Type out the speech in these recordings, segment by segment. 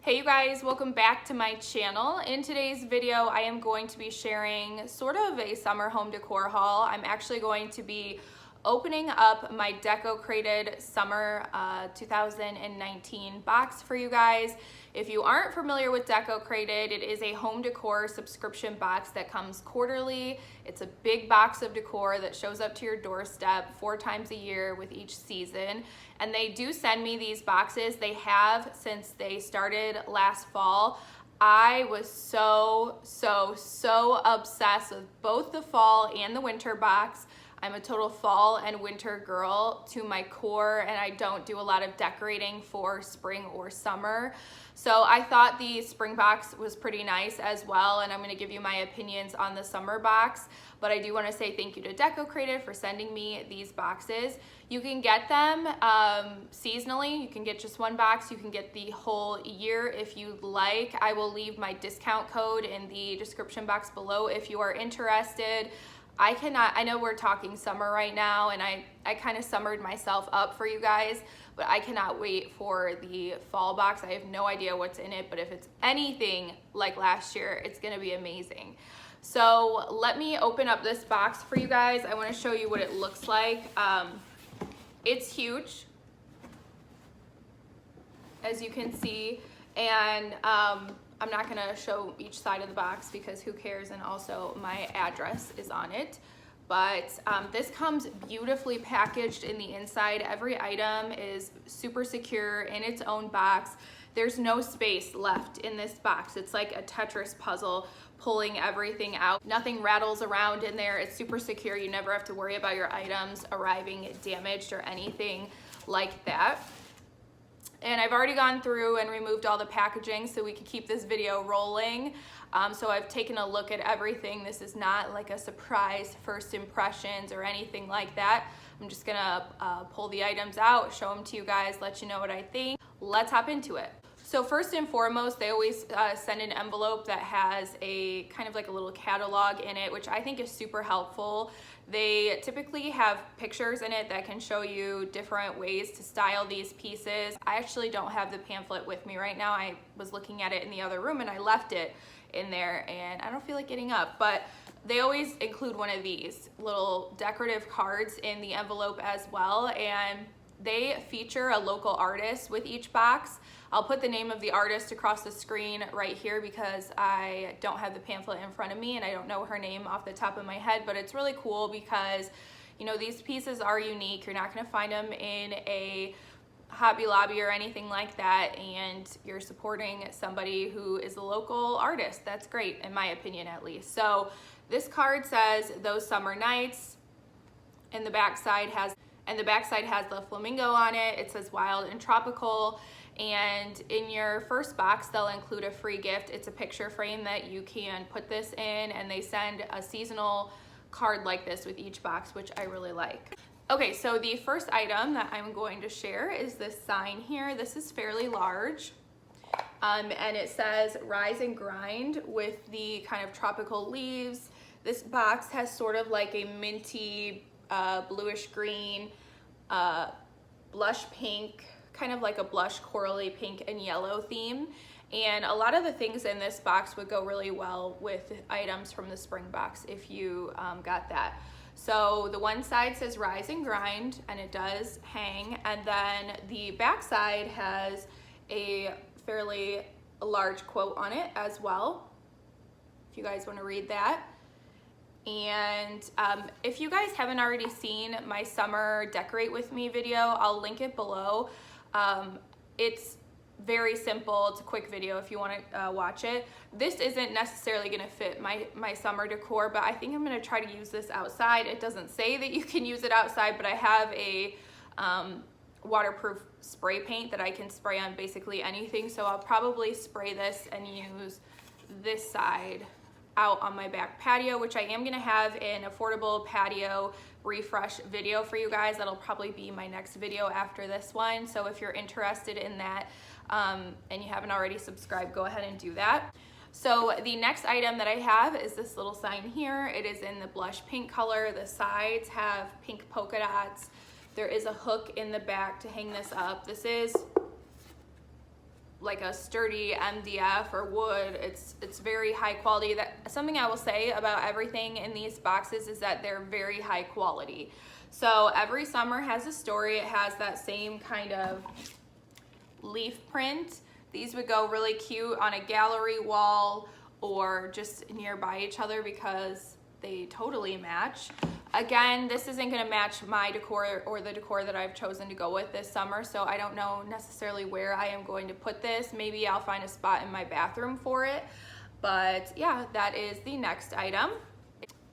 Hey you guys, welcome back to my channel. In today's video, I am going to be sharing sort of a summer home decor haul. I'm actually going to be opening up my Decocrated Summer 2019 box for you guys. If you aren't familiar with Decocrated, it is a home decor subscription box that comes quarterly. It's a big box of decor that shows up to your doorstep 4 times a year with each season. And they do send me these boxes. They have since they started last fall. I was so obsessed with both the fall and the winter box. I'm a total fall and winter girl to my core, and I don't do a lot of decorating for spring or summer. So I thought the spring box was pretty nice as well, and I'm going to give you my opinions on the summer box. But I do want to say thank you to Decocrated for sending me these boxes. You can get them seasonally. You can get just one box. You can get the whole year if you like. I will leave my discount code in the description box below if you are interested. I know we're talking summer right now, and I kind of summered myself up for you guys, but I cannot wait for the fall box. I have no idea what's in it, but if it's anything like last year, it's gonna be amazing. So let me open up this box for you guys. I wanna show you what it looks like. It's huge, as you can see, and I'm not gonna show each side of the box because who cares, and also my address is on it. But this comes beautifully packaged in the inside. Every item is super secure in its own box. There's no space left in this box. It's like a Tetris puzzle pulling everything out. Nothing rattles around in there. It's super secure. You never have to worry about your items arriving damaged or anything like that. And I've already gone through and removed all the packaging so we can keep this video rolling. So I've taken a look at everything. This is not like a surprise first impressions or anything like that. I'm just gonna pull the items out, show them to you guys, let you know what I think. Let's hop into it. So first and foremost, they always send an envelope that has a kind of like a little catalog in it, which I think is super helpful. They typically have pictures in it that can show you different ways to style these pieces. I actually don't have the pamphlet with me right now. I was looking at it in the other room and I left it in there, and I don't feel like getting up, but they always include one of these little decorative cards in the envelope as well, and they feature a local artist with each box. I'll put the name of the artist across the screen right here because I don't have the pamphlet in front of me and I don't know her name off the top of my head, but it's really cool because, you know, these pieces are unique. You're not gonna find them in a Hobby Lobby or anything like that, and you're supporting somebody who is a local artist. That's great, in my opinion at least. So this card says "Those Summer Nights," and the backside has the flamingo on it. It says "Wild and Tropical." And in your first box, they'll include a free gift. It's a picture frame that you can put this in, and they send a seasonal card like this with each box, which I really like. Okay, so the first item that I'm going to share is this sign here. This is fairly large, and it says "Rise and Grind" with the kind of tropical leaves. This box has sort of like a minty, bluish green, blush pink, kind of like a blush corally pink and yellow theme. And a lot of the things in this box would go really well with items from the spring box if you got that. So the one side says "Rise and Grind," and it does hang, and then the back side has a fairly large quote on it as well, if you guys want to read that. And if you guys haven't already seen my summer decorate with me video, I'll link it below. It's very simple. It's a quick video if you want to watch it. This isn't necessarily going to fit my summer decor, but I think I'm going to try to use this outside. It doesn't say that you can use it outside, but I have a waterproof spray paint that I can spray on basically anything, so I'll probably spray this and use this side out on my back patio, which I am gonna have an affordable patio refresh video for you guys. That'll probably be my next video after this one. So if you're interested in that and you haven't already subscribed, go ahead and do that. So the next item that I have is this little sign here. It is in the blush pink color. The sides have pink polka dots. There is a hook in the back to hang this up. This is like a sturdy MDF or wood. It's very high quality. That something I will say about everything in these boxes is that they're very high quality. So every summer has a story. It has that same kind of leaf print. These would go really cute on a gallery wall or just nearby each other because they totally match. Again, this isn't gonna match my decor or the decor that I've chosen to go with this summer, so I don't know necessarily where I am going to put this. Maybe I'll find a spot in my bathroom for it. But yeah, that is the next item.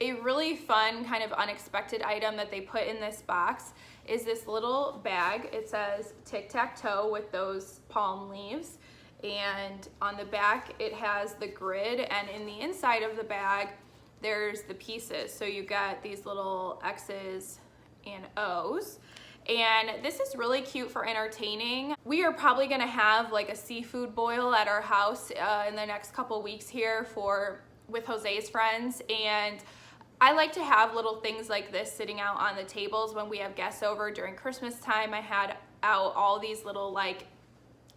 A really fun, kind of unexpected item that they put in this box is this little bag. It says tic-tac-toe with those palm leaves. And on the back, it has the grid, and in the inside of the bag, there's the pieces. So you got these little X's and O's. And this is really cute for entertaining. We are probably gonna have like a seafood boil at our house in the next couple weeks here with Jose's friends. And I like to have little things like this sitting out on the tables when we have guests over. During Christmas time, I had out all these little like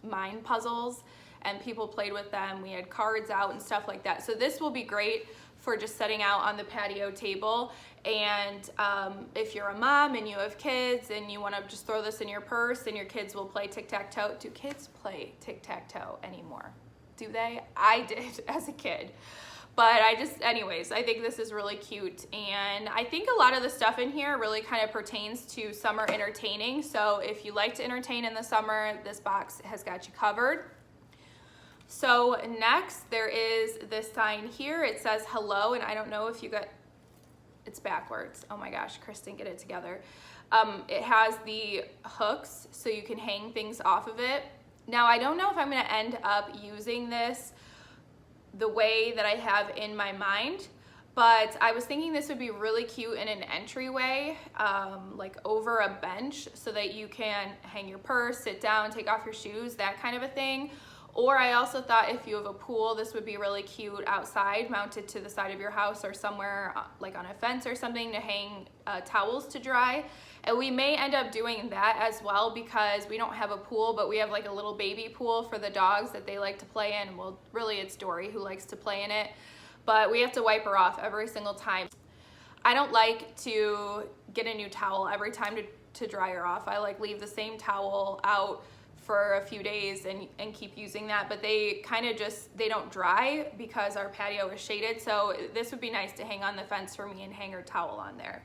mind puzzles and people played with them. We had cards out and stuff like that. So this will be great for just setting out on the patio table. And if you're a mom and you have kids and you want to just throw this in your purse and your kids will play tic-tac-toe. Do kids play tic-tac-toe anymore? Do they? I did as a kid. But anyways, I think this is really cute. And I think a lot of the stuff in here really kind of pertains to summer entertaining. So if you like to entertain in the summer, this box has got you covered. So next, there is this sign here. It says hello, and I don't know if you got, it's backwards. Oh my gosh, Kristen, get it together. It has the hooks, so you can hang things off of it. Now, I don't know if I'm gonna end up using this the way that I have in my mind, but I was thinking this would be really cute in an entryway, like over a bench so that you can hang your purse, sit down, take off your shoes, that kind of a thing. Or I also thought if you have a pool, this would be really cute outside, mounted to the side of your house or somewhere like on a fence or something to hang towels to dry. And we may end up doing that as well because we don't have a pool, but we have like a little baby pool for the dogs that they like to play in. Well, really it's Dory who likes to play in it, but we have to wipe her off every single time. I don't like to get a new towel every time to dry her off. I like leave the same towel out for a few days and keep using that, but they kind of they don't dry because our patio is shaded. So this would be nice to hang on the fence for me and hang her towel on there.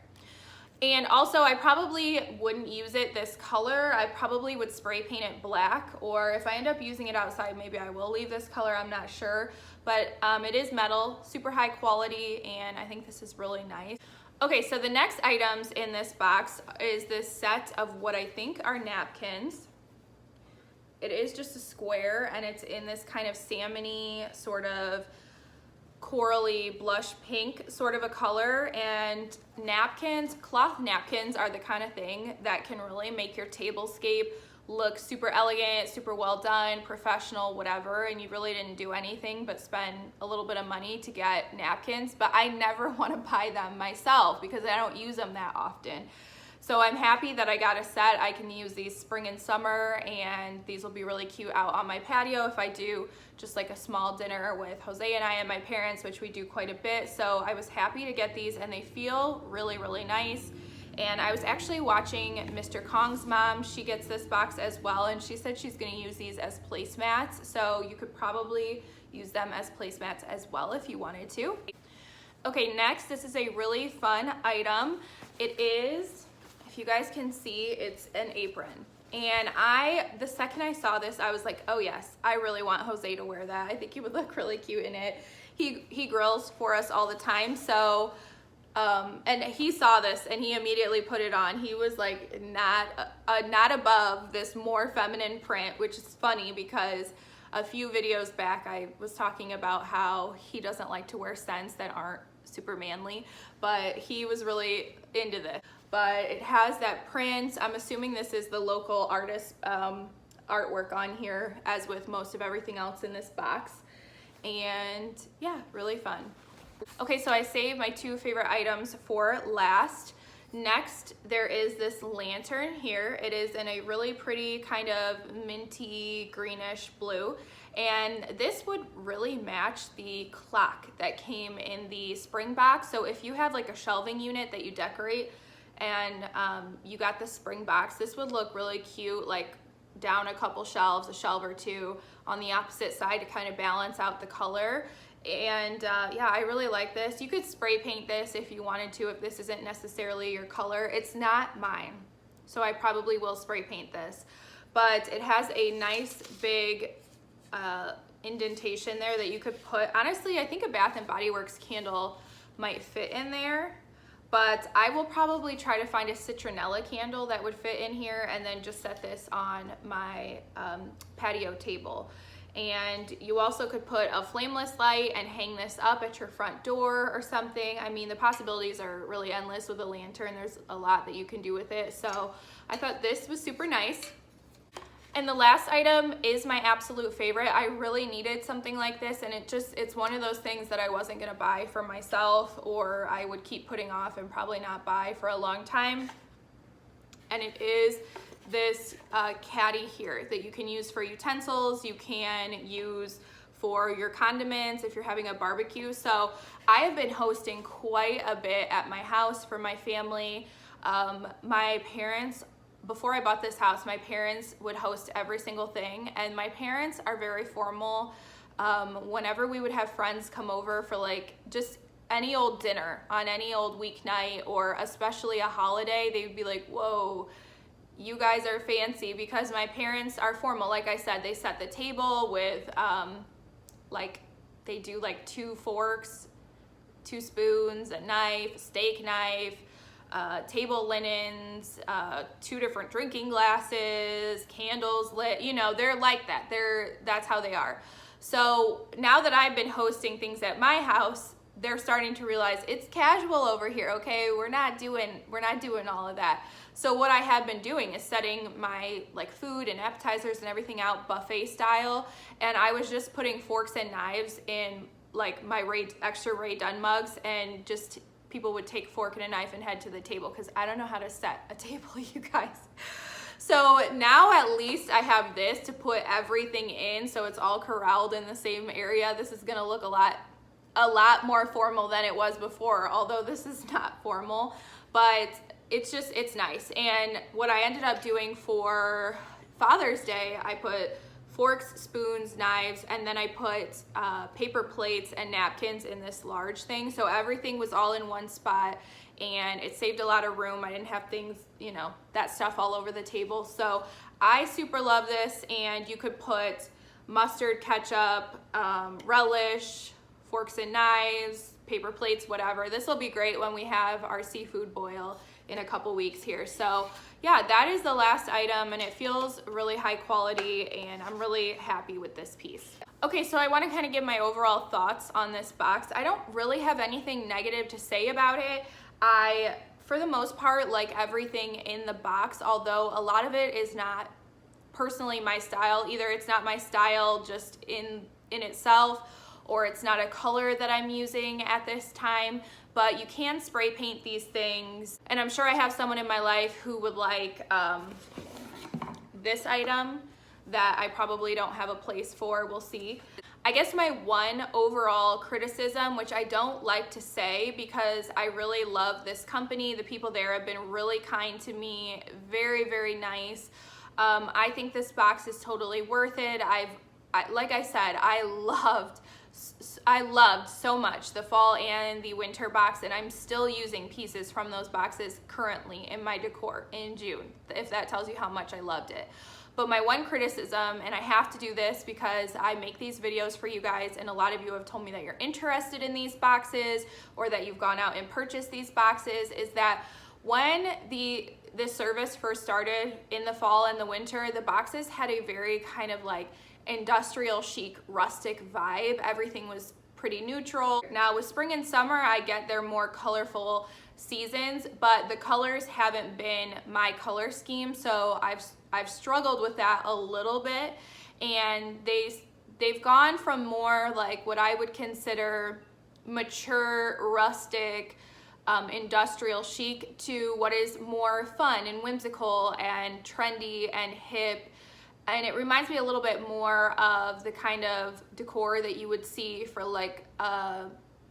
And also I probably wouldn't use it this color. I probably would spray paint it black, or if I end up using it outside, maybe I will leave this color, I'm not sure. But it is metal, super high quality, and I think this is really nice. Okay, so the next items in this box is this set of what I think are napkins. It is just a square, and it's in this kind of salmon-y, sort of corally blush pink sort of a color. And napkins, cloth napkins are the kind of thing that can really make your tablescape look super elegant, super well done, professional, whatever, and you really didn't do anything but spend a little bit of money to get napkins. But I never want to buy them myself because I don't use them that often. So I'm happy that I got a set. I can use these spring and summer, and these will be really cute out on my patio if I do just like a small dinner with Jose and I and my parents, which we do quite a bit. So I was happy to get these, and they feel really, really nice. And I was actually watching Mr. Kong's mom. She gets this box as well, and she said she's gonna use these as placemats. So you could probably use them as placemats as well if you wanted to. Okay, next, this is a really fun item. It is, if you guys can see, it's an apron. And the second I saw this, I was like, oh yes, I really want Jose to wear that. I think he would look really cute in it. He grills for us all the time, so, and he saw this and he immediately put it on. He was like, not above this more feminine print, which is funny because a few videos back I was talking about how he doesn't like to wear scents that aren't super manly, but he was really into this. But it has that print. I'm assuming this is the local artist artwork on here, as with most of everything else in this box. And yeah, really fun. Okay, so I saved my two favorite items for last. Next, there is this lantern here. It is in a really pretty kind of minty greenish blue. And this would really match the clock that came in the spring box. So if you have like a shelving unit that you decorate and you got the spring box, this would look really cute, like down a couple shelves, a shelf or two on the opposite side to kind of balance out the color. And yeah, I really like this. You could spray paint this if you wanted to, if this isn't necessarily your color. It's not mine, so I probably will spray paint this. But it has a nice big indentation there that you could put. Honestly, I think a Bath and Body Works candle might fit in there, but I will probably try to find a citronella candle that would fit in here and then just set this on my patio table. And you also could put a flameless light and hang this up at your front door or something. I mean, the possibilities are really endless with a lantern. There's a lot that you can do with it. So I thought this was super nice. And the last item is my absolute favorite. I really needed something like this, and it's one of those things that I wasn't gonna buy for myself, or I would keep putting off and probably not buy for a long time. And it is this caddy here that you can use for utensils. You can use for your condiments if you're having a barbecue. So I have been hosting quite a bit at my house for my family. My parents, before I bought this house, my parents would host every single thing, and my parents are very formal. Whenever we would have friends come over for like just any old dinner on any old weeknight, or especially a holiday, they would be like, whoa, you guys are fancy, because my parents are formal. Like I said, they set the table with like they do like 2 forks, 2 spoons, a knife, a steak knife, table linens, 2 different drinking glasses, candles lit. You know, they're like that. That's how they are. So now that I've been hosting things at my house, they're starting to realize it's casual over here. Okay, we're not doing all of that. So what I have been doing is setting my like food and appetizers and everything out buffet style, and I was just putting forks and knives in like my extra Ray Dunn mugs, and just people would take fork and a knife and head to the table, because I don't know how to set a table, you guys. So now at least I have this to put everything in, so it's all corralled in the same area. This is gonna look a lot more formal than it was before, although this is not formal, but it's nice. And what I ended up doing for Father's Day, I put forks, spoons, knives, and then I put paper plates and napkins in this large thing. So everything was all in one spot, and it saved a lot of room. I didn't have things, you know, that stuff all over the table. So I super love this, and you could put mustard, ketchup, relish, forks and knives, paper plates, whatever. This will be great when we have our seafood boil in a couple weeks here. So yeah, that is the last item, and it feels really high quality, and I'm really happy with this piece. Okay, so I want to kind of give my overall thoughts on this box. I don't really have anything negative to say about it. I, for the most part, like everything in the box, although a lot of it is not personally my style. Either it's not my style just in itself, or it's not a color that I'm using at this time. But you can spray paint these things, and I'm sure I have someone in my life who would like this item that I probably don't have a place for. We'll see. I guess my one overall criticism, which I don't like to say because I really love this company, the people there have been really kind to me, very, very nice. I think this box is totally worth it. Like I said, I loved so much the fall and the winter box, and I'm still using pieces from those boxes currently in my decor in June, if that tells you how much I loved it. But my one criticism, and I have to do this because I make these videos for you guys, and a lot of you have told me that you're interested in these boxes or that you've gone out and purchased these boxes, is that when this service first started in the fall and the winter, the boxes had a very kind of like industrial chic rustic vibe. Everything was pretty neutral. Now with spring and summer, I get they're more colorful seasons, but the colors haven't been my color scheme, so I've struggled with that a little bit, and they've gone from more like what I would consider mature rustic industrial chic to what is more fun and whimsical and trendy and hip. And it reminds me a little bit more of the kind of decor that you would see for like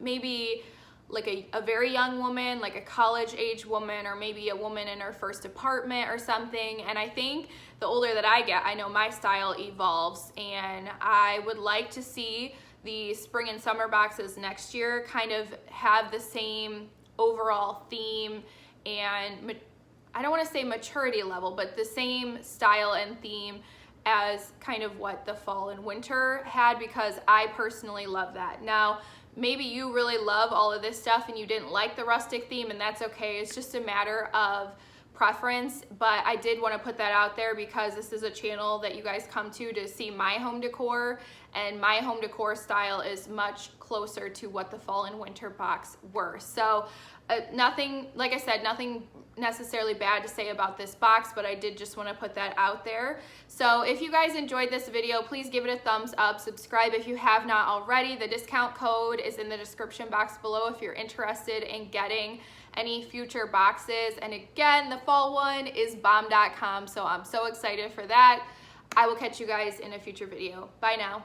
maybe like a very young woman, like a college age woman, or maybe a woman in her first apartment or something. And I think the older that I get, I know my style evolves, and I would like to see the spring and summer boxes next year kind of have the same overall theme and I don't want to say maturity level, but the same style and theme as kind of what the fall and winter had, because I personally love that. Now, maybe you really love all of this stuff and you didn't like the rustic theme, and that's okay. It's just a matter of preference, but I did want to put that out there because this is a channel that you guys come to see my home decor, and my home decor style is much closer to what the fall and winter box were. So nothing, like I said, nothing necessarily bad to say about this box, but I did just want to put that out there. So if you guys enjoyed this video, please give it a thumbs up, subscribe if you have not already. The discount code is in the description box below if you're interested in getting any future boxes. And again, the fall one is bomb.com, so I'm so excited for that. I will catch you guys in a future video. Bye now.